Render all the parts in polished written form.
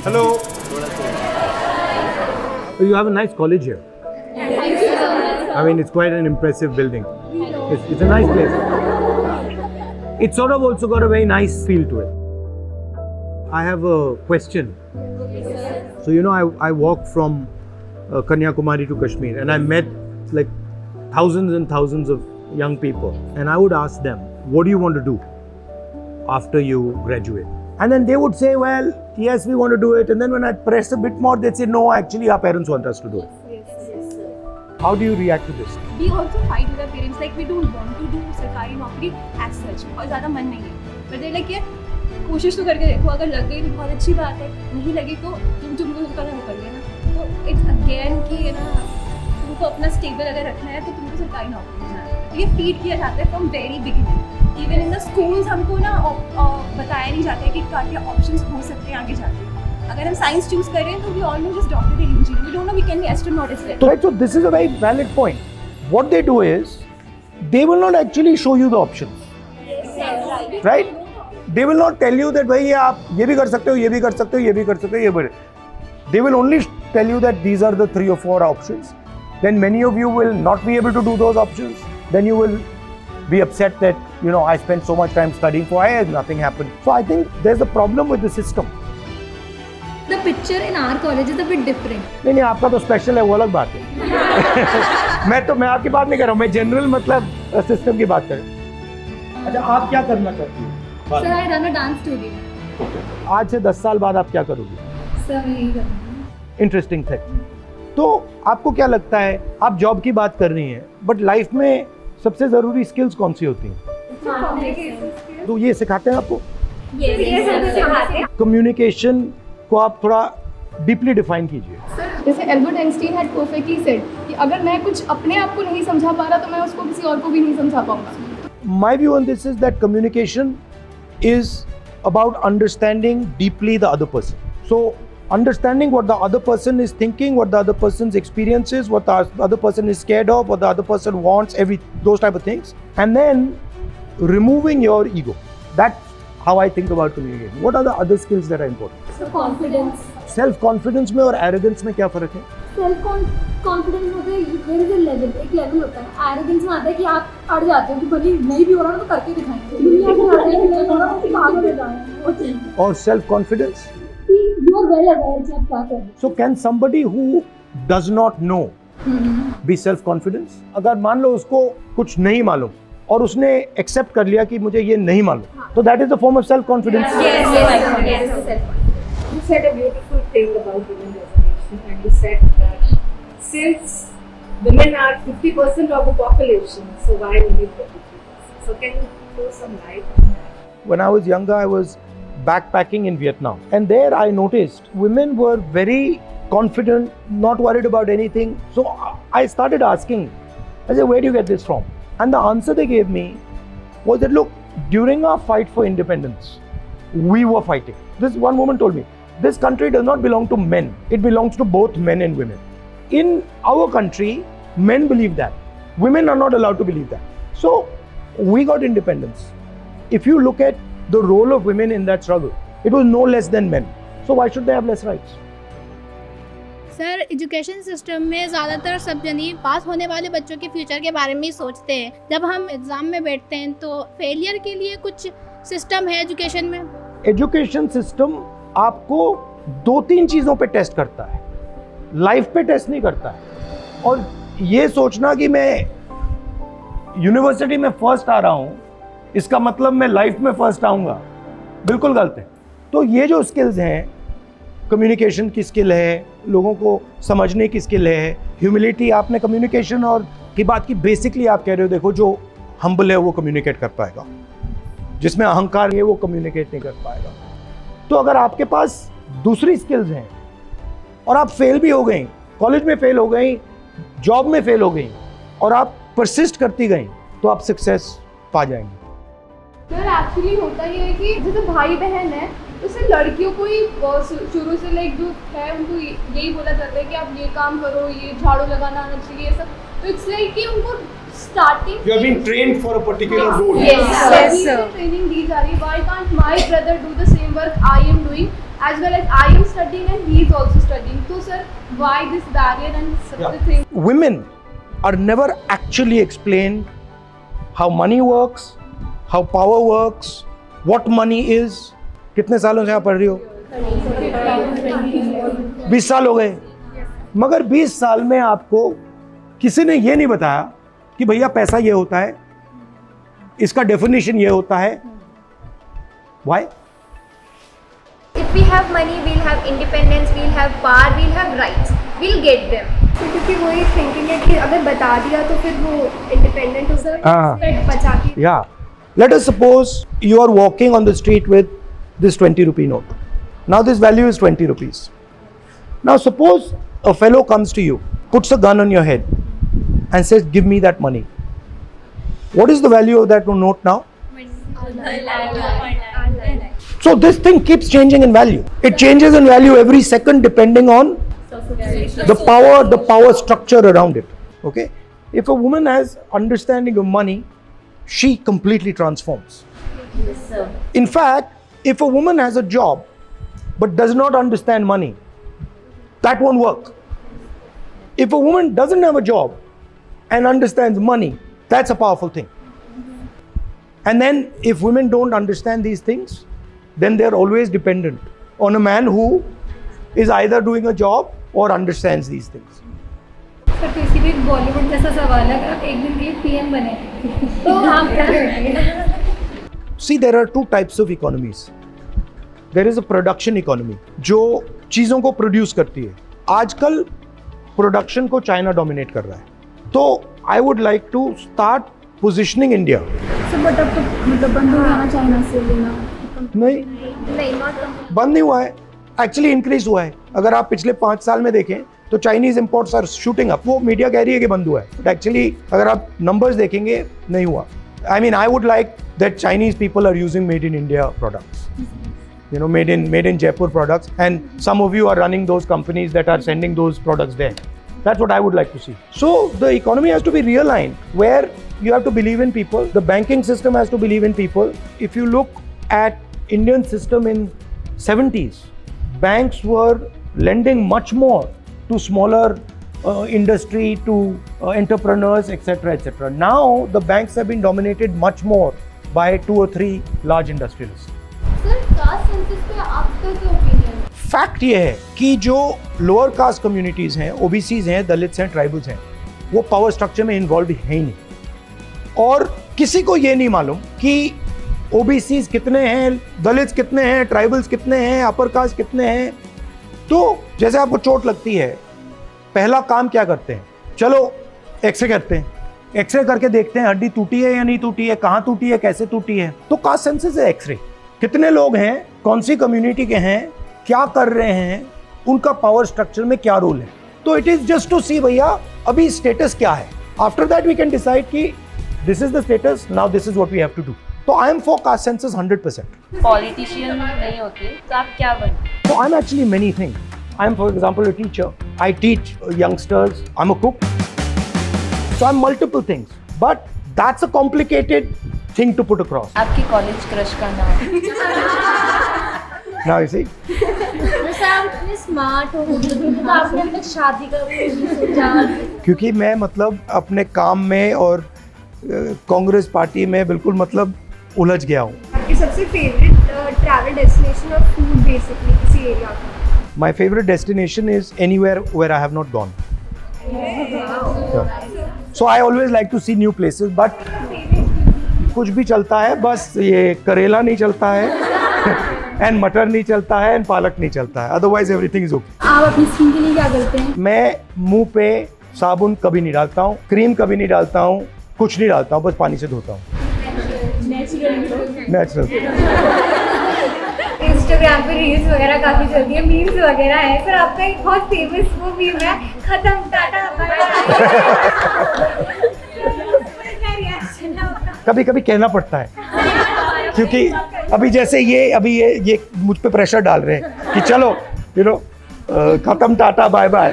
Hello. You have a nice college here. Thank you so much. I mean, it's quite an impressive building. It's a nice place. It's sort of also got a very nice feel to it. I have a question. So, you know, I walked from Kanyakumari to Kashmir, and I met like thousands and thousands of young people. And I would ask them, what do you want to do after you graduate? And then they would say, well, yes, we want to do it. And then when I press a bit more, they'd say, no, actually our parents want us to do it. Yes, sir. How do you react to this? We also fight with our parents, like we don't want to do सरकारी नौकरी as such, और ज़्यादा मन नहीं है. But they're like, यार कोशिश तो करके देखो, अगर लग गई तो बहुत अच्छी बात है, नहीं लगी तो तुमको उसका काम कर लेना. तो it's again कि ना तुमको अपना stable अगर रखना है तो तुमको सरकारी नौकरी में जाना है. ये फीड किया जाता है from very beginning. Even in the schools हमको ना बताया नहीं जाता है कि क्या options हो सकते हैं आगे जाके. अगर हम साइंस चूज करें तो we all know just doctor and engineer. We don't know we can be astronaut as well. So this is a very valid point. What they do is, they will not actually show you the options. Yes, Right? They will not tell you that भाई आप ये भी कर सकते हो, ये भी कर सकते हो, ये भी कर सकते हो, ये भी. They will only tell you that these are the 3 or 4 options. Then many of you will not be able to do those options. Then you will be upset that, you know, I spent so much time studying for it, nothing happened. So I think there's a problem with the system. The picture in our college is a bit different. नहीं आपका तो special है, वो अलग बात है. मैं आपकी बात नहीं कर रहा हूँ, मैं जनरल मतलब सिस्टम की बात कर रहा हूँ. अच्छा, आप क्या करना चाहती हो? Sir, I run a dance studio. आज से 10 साल बाद आप क्या करोगी? Sir, मैं यही करूँगी. Interesting thing. तो आपको क्या लगता है, आप जॉब की बात कर रही हैं, बट लाइफ में सबसे जरूरी स्किल्स कौन सी होती हैं? तो ये सिखाते हैं आपको? कम्युनिकेशन को आप थोड़ा डीपली डिफाइन कीजिए. सर, जैसे Albert Einstein had perfectly said कि अगर मैं कुछ अपने आप को नहीं समझा पा रहा तो मैं उसको किसी और को भी नहीं समझा पाऊंगा. My view on this is that communication is about understanding deeply the other person. So understanding what the other person is thinking, what the other person's experience is, what the other person is scared of, what the other person wants, those type of things, and then removing your ego. That's how I think about communication. What are the other skills that are important? So confidence. Self confidence में और arrogance में क्या फर्क है? Self confidence होता है, there is a level, एक level होता है. Arrogance में आता है कि आप अड़ जाते हो कि भले नहीं भी हो रहा ना तो करके दिखाएंगे. दुनिया से आता है कि नहीं हो रहा तो आगे बढ़ जाएंगे. और self confidence? You are well aware कि आप क्या कर रहे हैं. So can somebody who does not know be self confidence? अगर मान लो उसको कुछ नहीं मालूम और उसने एक्सेप्ट कर लिया कि मुझे ये नहीं मालूम, तो that is a form of self confidence. Yes. You said a beautiful thing about women reservation, and you said that since women are 50% of the population, so why only 33%? So can you throw some light on that? When I was younger, I was backpacking in Vietnam, and there I noticed women were very confident, not worried about anything. So I started asking, I said, where do you get this from? And the answer they gave me was that, look, during our fight for independence, we were fighting. This one woman told me, this country does not belong to men. It belongs to both men and women. In our country, men believe that. Women are not allowed to believe that. So we got independence. If you look at the role of women in that struggle, it was no less than men. So why should they have less rights? Sir, education system में ज़्यादातर सब जनी पास होने वाले बच्चों के future के बारे में ही सोचते हैं. जब हम एग्ज़ाम में बैठते हैं तो फेलियर के लिए कुछ सिस्टम है एजुकेशन में? एजुकेशन सिस्टम आपको 2-3 चीज़ों पे टेस्ट करता है, लाइफ पे टेस्ट नहीं करता है. और ये सोचना कि मैं यूनिवर्सिटी में फर्स्ट आ रहा हूँ, इसका मतलब मैं लाइफ में फर्स्ट आऊँगा, बिल्कुल गलत है. तो ये जो स्किल्स हैं, कम्युनिकेशन की स्किल है, लोगों को समझने की स्किल है, ह्यूमिलिटी. आपने कम्युनिकेशन और की बात की, बेसिकली आप कह रहे हो देखो जो हम्बल है वो कम्युनिकेट कर पाएगा, जिसमें अहंकार है वो कम्युनिकेट नहीं कर पाएगा. तो अगर आपके पास दूसरी स्किल्स हैं और आप फेल भी हो गई, कॉलेज में फेल हो गई, जॉब में फेल हो गई, और आप परसिस्ट करती गई, तो आप सक्सेस पा जाएंगे. सर, एक्चुअली होता ये है कि जैसे भाई बहन है, उससे लड़कियों को ही शुरू से लाइक जो है उनको यही बोला जाता है कि आप ये काम करो, ये झाड़ू लगाना आना चाहिए, ये सब. तो इट्स लाइक कि उनको starting You are being trained for a particular role. Training दी जा रही है. Why can't my brother do the same work I am doing as well as I am studying and he is also studying. So sir, why this barrier and such a thing? Women are never actually explained how money works, how power works, what money is. कितने सालों से आप पढ़ रही हो? 20 साल हो गए। मगर 20 साल में आपको किसी ने ये नहीं बताया कि भैया पैसा ये होता है, इसका डेफिनेशन ये होता है। Why? If we have money, we'll have independence, we'll have power, we'll have rights. We'll get them. क्योंकि वो ये थिंकिंग है कि अगर बता दिया तो फिर वो इंडिपेंडेंट हो जाए, बचा के। Yeah. Let us suppose you are walking on the street with this 20 rupee note. Now this value is 20 rupees. Now suppose a fellow comes to you, puts a gun on your head and says, give me that money. What is the value of that note now? So this thing keeps changing in value. It changes in value every second depending on the power structure around it. Okay? If a woman has understanding of money, she completely transforms. Yes, sir. In fact, if a woman has a job but does not understand money, that won't work. If a woman doesn't have a job and understands money, that's a powerful thing. And then if women don't understand these things, then they're always dependent on a man who is either doing a job or understands these things. Sir तो इसीलिए बॉलीवुड जैसा सवाल है, अगर आप एक दिन के लिए पीएम बने तो आप क्या करेंगे? See, there are two types of economies. There is a production economy, जो चीज़ों को प्रोड्यूस करती है. आजकल प्रोडक्शन को चाइना डोमिनेट कर रहा है. तो I would like to start positioning India. Sir but अब तो मतलब बंद हो गया ना चाइना से लेना? नहीं, बंद नहीं हुआ है, एक्चुअली इंक्रीज हुआ है. अगर आप पिछले 5 साल में देखें तो Chinese imports are shooting up. वो मीडिया कह रही है कि बंद हुआ है, एक्चुअली अगर आप नंबर्स देखेंगे नहीं हुआ. I mean, I would like that Chinese people are using made in India products. You know, made in Jaipur products, and some of you are running those companies that are sending those products there. That's what I would like to see. So the economy has to be realigned, where you have to believe in people. The banking system has to believe in people. If you look at Indian system in 70s, banks were lending much more to smaller industry, to entrepreneurs, etc., etc. Now the banks have been dominated much more by 2 or 3 large industrialists. Sir caste census पे आपका क्या opinion? Fact ये है कि जो lower caste communities हैं, OBCs हैं, Dalits हैं, ट्राइबल्स हैं, वो पावर स्ट्रक्चर में इन्वॉल्व है ही नहीं. और किसी को ये नहीं मालूम कि ओबीसीज कितने हैं, दलित्स कितने हैं, ट्राइबल्स कितने हैं, अपर कास्ट कितने हैं. तो जैसे आपको चोट लगती है, पहला काम क्या करते हैं? चलो एक्सरे करते हैं, एक्सरे करके देखते हैं हड्डी टूटी है या नहीं टूटी है, कहाँ टूटी है, कैसे टूटी है. तो कास्ट सेंसस है एक्सरे. कितने लोग हैं, कौन सी कम्युनिटी के हैं, क्या कर रहे हैं, उनका पावर स्ट्रक्चर में क्या रोल है. तो it is just to see भैया अभी स्टेटस क्या है. After that we can decide कि this is the status, now this is what we have to do. तो I am for caste census 100%. Politician नहीं होते तो आप क्या बनते? So I'm actually many things. I'm, for example, a teacher. I teach youngsters. I'm a cook. So I'm multiple things. But that's a complicated thing to put across. आपकी college crush का नाम? Now you see. वैसे आप इतने smart हो, तो आपने अपने शादी का भी सोचा? क्योंकि मैं मतलब अपने काम में और कांग्रेस पार्टी में बिल्कुल मतलब उलझ गया हूँ. आपकी सबसे फेवरेट ट्रैवल डेस्टिनेशन और फूड बेसिकली किसी एरिया का? My favorite destination is anywhere where I have not gone. So I always like to see new places, but कुछ भी चलता है, बस ये करेला नहीं चलता है एंड मटर नहीं चलता है एंड पालक नहीं चलता है. Otherwise everything is okay. आप अपनी स्किन के लिए क्या करते हैं? मैं मुंह पे साबुन कभी नहीं डालता हूँ, क्रीम कभी नहीं डालता हूँ, कुछ नहीं डालता हूँ, बस पानी से धोता हूँ. नेचुरल. इंस्टाग्राम पे रील्स वगैरह काफी चलती है, मीम्स वगैरह है. सर आपका एक बहुत फेमस वो मीम है, खत्म टाटा बाय बाय. कभी कभी कहना पड़ता है, क्योंकि अभी जैसे ये मुझ पे प्रेशर डाल रहे हैं कि चलो यू नो खत्म टाटा बाय बाय.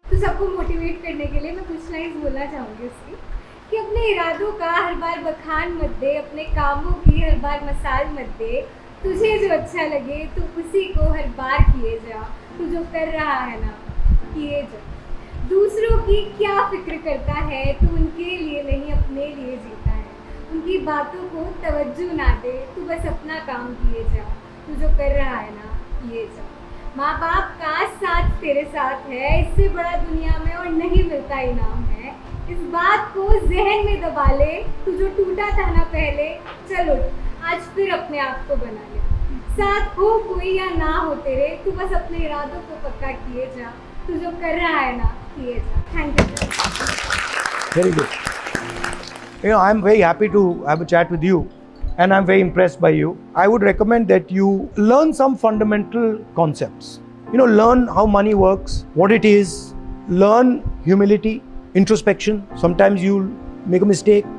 तो सबको मोटिवेट करने के लिए मैं कुछ लाइन्स बोलना चाहूँगी उसकी कि अपने इरादों का हर बार बखान मत दे, अपने कामों की हर बार मसाल मत दे। तुझे जो अच्छा लगे तू उसी को हर बार किए जा। तू जो कर रहा है ना किए जा। दूसरों की क्या फिक्र करता है, तू उनके लिए नहीं अपने लिए जीता है। उनकी बातों को तवज्जो ना दे, तू बस अपना काम किए जा। तू जो कर रहा है ना किए जा। माँ बाप का साथ तेरे साथ है, इससे बड़ा दुनिया में और नहीं मिलता इनाम है। इस बात को जहन में दबा ले, तू जो टूटा था ना पहले, चल उठ आज फिर अपने आप को बना ले। साथ हो कोई या ना हो तेरे, तू बस अपने इरादों को पक्का किए जा। तू जो कर रहा है ना किए जा। Thank you. Very good. I'm very happy to have a chat with you, and I'm very impressed by you. I would recommend that you learn some fundamental concepts. Learn how money works, what it is. Learn humility, introspection. Sometimes you'll make a mistake.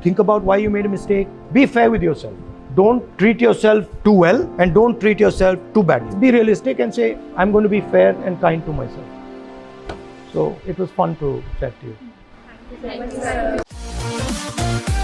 Think about why you made a mistake. Be fair with yourself. Don't treat yourself too well, and don't treat yourself too badly. Be realistic and say, I'm going to be fair and kind to myself. So it was fun to chat to you. Thank you, sir.